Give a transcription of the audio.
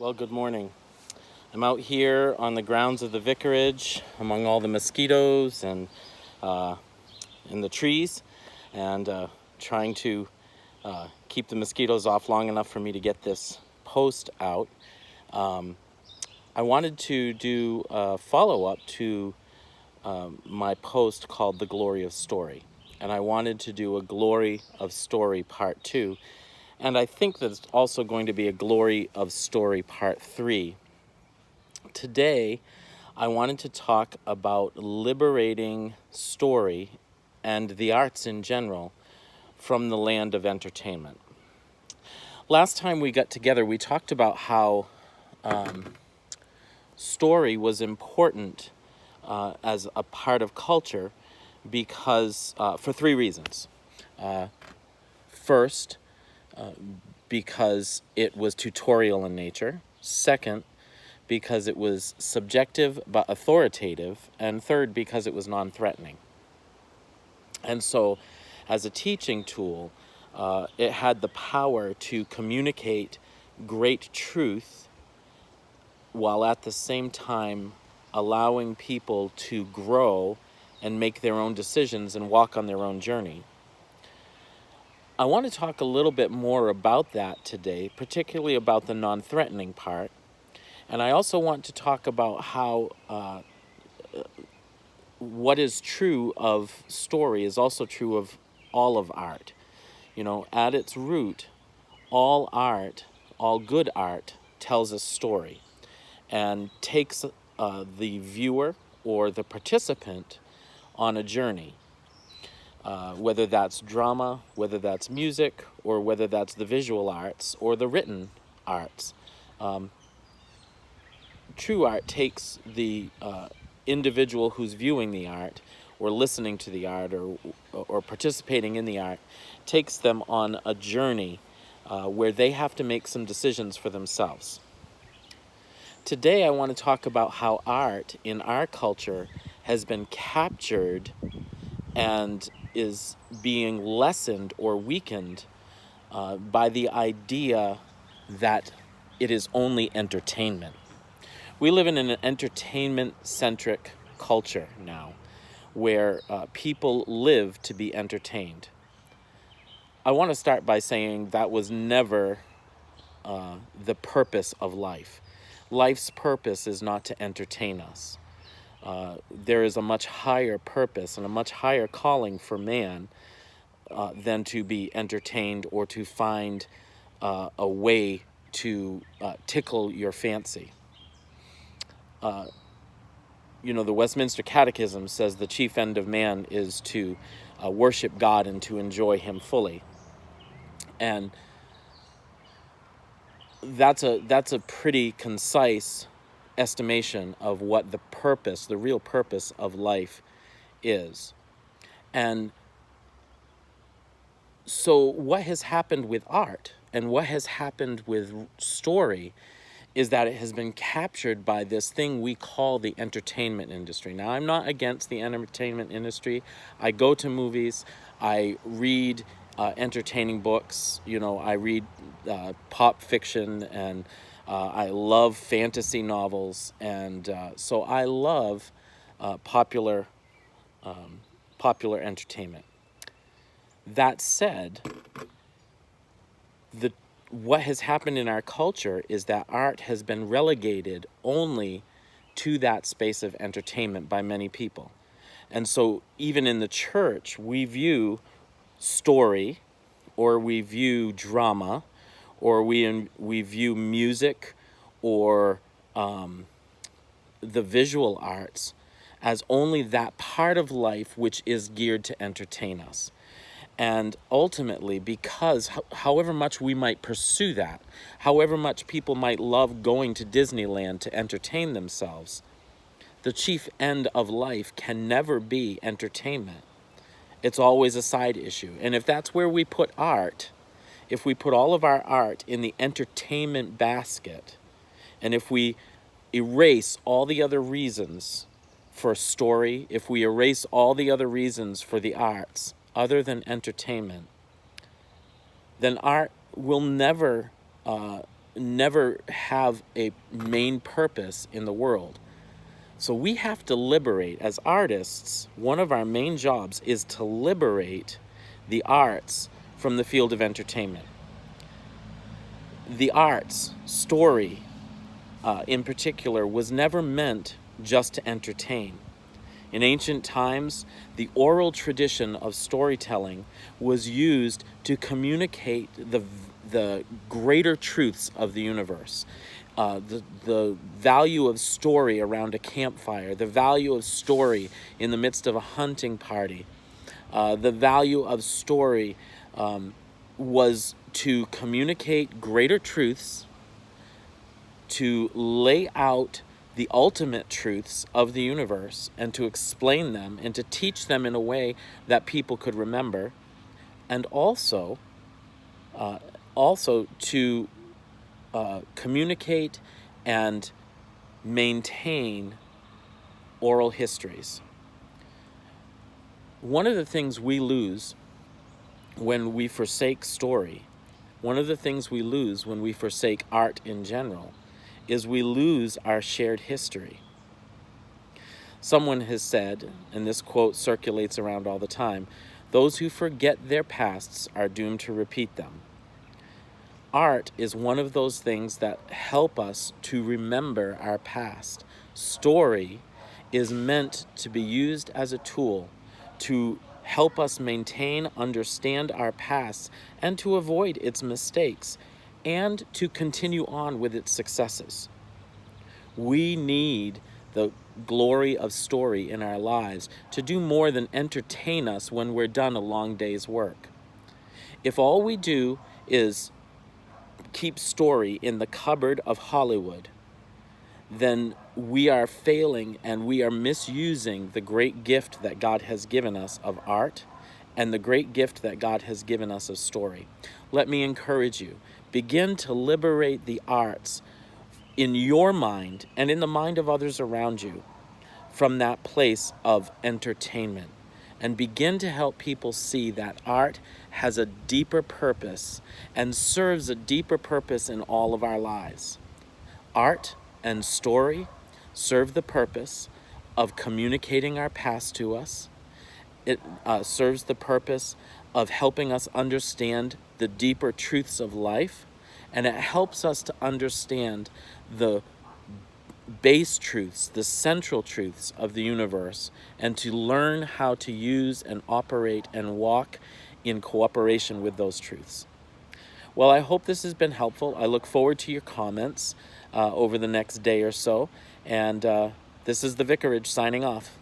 Well, good morning. I'm out here on the grounds of the vicarage among all the mosquitoes and in the trees and trying to keep the mosquitoes off long enough for me to get this post out. I wanted to do a follow-up to my post called The Glory of Story. And I wanted to do a Glory of Story Part 2. And I think there's also going to be a Glory of Story Part 3. Today, I wanted to talk about liberating story and the arts in general from the land of entertainment. Last time we got together, we talked about how story was important as a part of culture because for three reasons. First, because it was tutorial in nature. Second, because it was subjective but authoritative. And third, because it was non-threatening. And so, as a teaching tool, it had the power to communicate great truth while at the same time allowing people to grow and make their own decisions and walk on their own journey. I want to talk a little bit more about that today, particularly about the non-threatening part. And I also want to talk about how what is true of story is also true of all of art. You know, at its root, all art, all good art, tells a story and takes the viewer or the participant on a journey. Whether that's drama, whether that's music, or whether that's the visual arts or the written arts. True art takes the individual who's viewing the art or listening to the art or participating in the art, takes them on a journey where they have to make some decisions for themselves. Today I want to talk about how art in our culture has been captured and is being lessened or weakened by the idea that it is only entertainment. We live in an entertainment-centric culture now, where people live to be entertained. I want to start by saying that was never the purpose of life. Life's purpose is not to entertain us. There is a much higher purpose and a much higher calling for man than to be entertained or to find a way to tickle your fancy. The Westminster Catechism says the chief end of man is to worship God and to enjoy Him fully. And that's a pretty concise estimation of what the real purpose of life is. And so what has happened with art and what has happened with story is that it has been captured by this thing we call the entertainment industry. Now, I'm not against the entertainment industry. I go to movies, I read entertaining books, I read pop fiction, and I love fantasy novels, and so I love popular entertainment. That said, what has happened in our culture is that art has been relegated only to that space of entertainment by many people. And so even in the church, we view story, or we view drama, or we view music, or the visual arts as only that part of life which is geared to entertain us. And ultimately, because however much we might pursue that, however much people might love going to Disneyland to entertain themselves, the chief end of life can never be entertainment. It's always a side issue. And if that's where we put art, if we put all of our art in the entertainment basket, and if we erase all the other reasons for story, if we erase all the other reasons for the arts, other than entertainment, then art will never never have a main purpose in the world. So we have to liberate, as artists, one of our main jobs is to liberate the arts from the field of entertainment. The arts, story in particular, was never meant just to entertain. In ancient times, the oral tradition of storytelling was used to communicate the greater truths of the universe. The value of story around a campfire, the value of story in the midst of a hunting party, the value of story was to communicate greater truths, to lay out the ultimate truths of the universe and to explain them and to teach them in a way that people could remember, and also to communicate and maintain oral histories. One of the things we lose when we forsake story, one of the things we lose when we forsake art in general, is we lose our shared history. Someone has said, and this quote circulates around all the time, "Those who forget their pasts are doomed to repeat them." Art is one of those things that help us to remember our past. Story is meant to be used as a tool to help us maintain, understand our past, and to avoid its mistakes, and to continue on with its successes. We need the glory of story in our lives to do more than entertain us when we're done a long day's work. If all we do is keep story in the cupboard of Hollywood, then we are failing and we are misusing the great gift that God has given us of art and the great gift that God has given us of story. Let me encourage you, begin to liberate the arts in your mind and in the mind of others around you from that place of entertainment, and begin to help people see that art has a deeper purpose and serves a deeper purpose in all of our lives. Art and story serve the purpose of communicating our past to us. It serves the purpose of helping us understand the deeper truths of life, and it helps us to understand the base truths, the central truths of the universe, and to learn how to use and operate and walk in cooperation with those truths. Well, I hope this has been helpful. I look forward to your comments over the next day or so. And this is the Vicarage signing off.